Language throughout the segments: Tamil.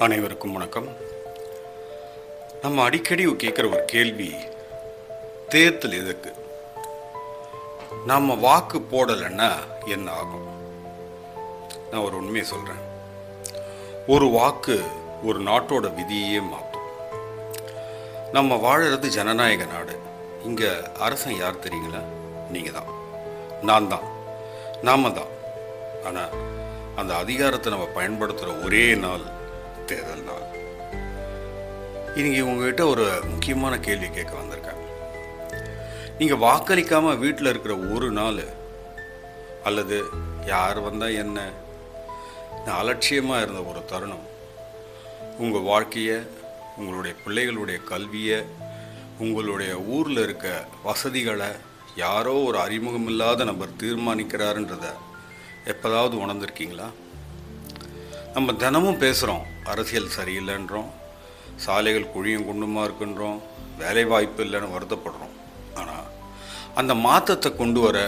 அனைவருக்கும் வணக்கம். நம்ம அடிக்கடி கேட்குற ஒரு கேள்வி, தேர்தல் எதுக்கு? நம்ம வாக்கு போடலைன்னா என்ன ஆகும்? நான் ஒரு உண்மையை சொல்கிறேன். ஒரு வாக்கு ஒரு நாட்டோட விதியே மாற்றும். நம்ம வாழறது ஜனநாயக நாடு. இங்கே அரசன் யார் தெரியுங்களா? நீங்கள் தான், நான் தான், நாம தான். ஆனால் அந்த அதிகாரத்தை நம்ம பயன்படுத்துகிற ஒரே நாள் தேர்தல் நாள். இன்னைக்கு உங்ககிட்ட ஒரு முக்கியமான கேள்வி கேட்க வந்திருக்கேன். நீங்கள் வாக்களிக்காமல் வீட்டில் இருக்கிற ஒரு நாள், அல்லது யார் வந்தால் என்ன, நான் அலட்சியமாக இருந்த ஒரு தருணம், உங்கள் வாழ்க்கையை, உங்களுடைய பிள்ளைகளுடைய கல்வியை, உங்களுடைய ஊரில் இருக்க வசதிகளை யாரோ ஒரு அறிமுகமில்லாத நபர் தீர்மானிக்கிறாருன்றத எப்போதாவது உணர்ந்திருக்கீங்களா? நம்ம தினமும் பேசுகிறோம், அரசியல் சரியில்லைன்றோம், சாலைகள் குழியும் குண்டுமா இருக்குன்றோம், வேலை வாய்ப்பு இல்லைன்னு வருத்தப்படுறோம். ஆனால் அந்த மாற்றத்தை கொண்டு வர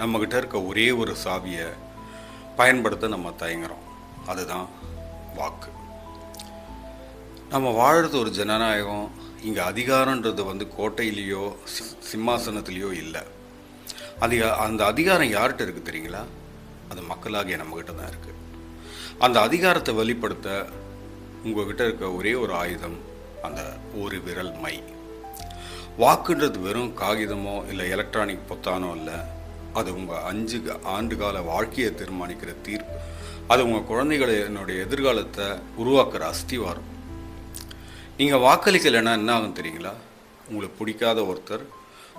நம்மக்கிட்ட இருக்க ஒரே ஒரு சாவியை பயன்படுத்த நம்ம தயங்குறோம். அதுதான் வாக்கு. நம்ம வாழறது ஒரு ஜனநாயகம். இங்கே அதிகாரன்றது கோட்டையிலேயோ சிம்மாசனத்திலேயோ இல்லை. அந்த அதிகாரம் யார்கிட்ட இருக்குது தெரியுங்களா? அது மக்களாகிய நம்மக்கிட்ட தான் இருக்குது. அந்த அதிகாரத்தை வெளிப்படுத்த உங்கள்கிட்ட இருக்க ஒரே ஒரு ஆயுதம் அந்த ஒரு விரல் மை. வாக்குன்றது வெறும் காகிதமோ இல்லை எலக்ட்ரானிக் பொத்தானோ இல்லை. அது உங்கள் 5 ஆண்டுகால வாழ்க்கையை தீர்மானிக்கிற தீர்ப்பு. அது உங்கள் குழந்தைகளினுடைய எதிர்காலத்தை உருவாக்குற அஸ்திவாரம். நீங்கள் வாக்களிக்கலைன்னா என்ன ஆகும் தெரியுங்களா? உங்களுக்கு பிடிக்காத ஒருத்தர்,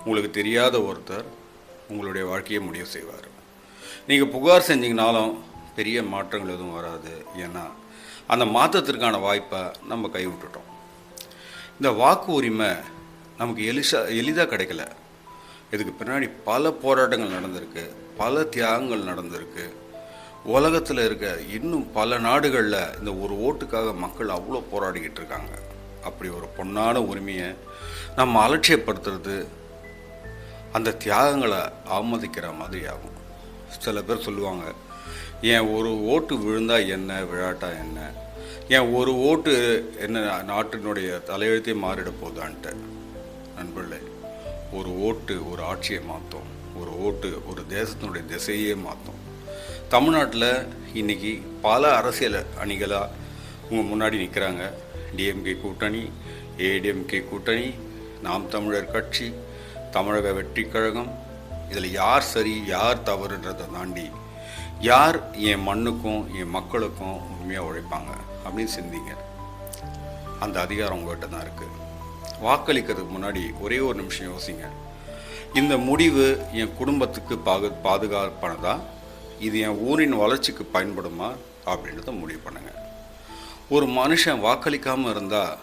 உங்களுக்கு தெரியாத ஒருத்தர் உங்களுடைய வாழ்க்கையை முடிவு செய்வார். நீங்கள் புகார் செஞ்சீங்கனாலும் பெரிய மாற்றங்கள் எதுவும் வராது. ஏன்னா அந்த மாற்றத்திற்கான வாய்ப்பை நம்ம கைவிட்டுட்டோம். இந்த வாக்கு உரிமை நமக்கு எளிதாக கிடைக்கல. இதுக்கு பின்னாடி பல போராட்டங்கள் நடந்திருக்கு, பல தியாகங்கள் நடந்திருக்கு. உலகத்தில் இருக்க இன்னும் பல நாடுகளில் இந்த ஒரு ஓட்டுக்காக மக்கள் அவ்வளோ போராடிக்கிட்டு இருக்காங்க. அப்படி ஒரு பொன்னான உரிமையை நம்ம அலட்சியப்படுத்துறது அந்த தியாகங்களை அவமதிக்கிற மாதிரி ஆகும். சில பேர் சொல்லுவாங்க, ஏன் ஒரு ஓட்டு விழுந்தா என்ன, விழாட்டா என்ன, ஏன் ஒரு ஓட்டு என்ன நாட்டினுடைய தலையெழுத்தே மாறிட போதான்ட்டு. நண்பர்களே, ஒரு ஓட்டு ஒரு ஆட்சியை மாற்றும். ஒரு ஓட்டு ஒரு தேசத்தினுடைய திசையே மாற்றும். தமிழ்நாட்டில் இன்றைக்கி பல அரசியல் அணிகளாக உங்கள் முன்னாடி நிற்கிறாங்க. டிஎம்கே கூட்டணி, ஏடிஎம்கே கூட்டணி, நாம் தமிழர் கட்சி, தமிழக வெற்றி கழகம். இதில் யார் சரி யார் தவறுன்றதை தாண்டி யார் என் மண்ணுக்கும் என் மக்களுக்கும் உண்மையாக உழைப்பாங்க அப்படின்னு சிந்திங்க. அந்த அதிகாரம் உங்கள்கிட்ட தான் இருக்குது. வாக்களிக்கிறதுக்கு முன்னாடி ஒரே ஒரு நிமிஷம் யோசிங்க. இந்த முடிவு என் குடும்பத்துக்கு பாதுகாப்பானதா, இது என் ஊரின் வளர்ச்சிக்கு பயன்படுமா அப்படின்றத முடிவு பண்ணுங்கள். ஒரு மனுஷன் வாக்களிக்காமல் இருந்தால்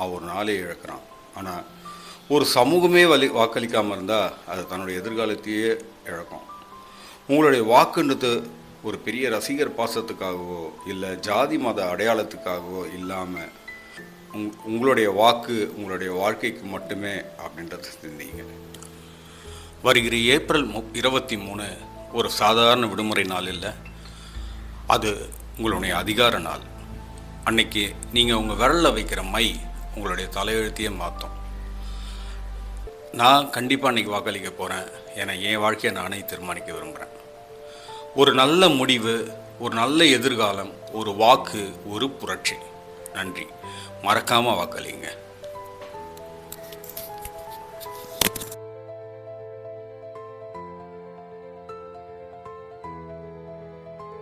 அவன் ஒரு நாளே இழக்கிறான். ஆனால் ஒரு சமூகமே வாக்களிக்காமல் இருந்தால் அது தன்னுடைய எதிர்காலத்தையே இழக்கும். உங்களுடைய வாக்குன்றது ஒரு பெரிய ரசிகர் பாசத்துக்காகவோ இல்லை ஜாதி மத அடையாளத்துக்காகவோ இல்லாமல் உங்களுடைய வாக்கு உங்களுடைய வாழ்க்கைக்கு மட்டுமே அப்படின்றத சிந்திங்க. வருகிற ஏப்ரல் 23 ஒரு சாதாரண விடுமுறை நாள் இல்லை, அது உங்களுடைய அதிகார நாள். அன்னைக்கு நீங்கள் உங்கள் விரலில் வைக்கிற மை உங்களுடைய தலையெழுத்தையே மாற்றும். நான் கண்டிப்பாக அன்றைக்கி வாக்களிக்க போகிறேன். ஏன்னா என் வாழ்க்கையை நானே தீர்மானிக்க விரும்புகிறேன். ஒரு நல்ல முடிவு, ஒரு நல்ல எதிர்காலம், ஒரு வாக்கு, ஒரு புரட்சி. நன்றி. மறக்காமல் வாக்களிங்க.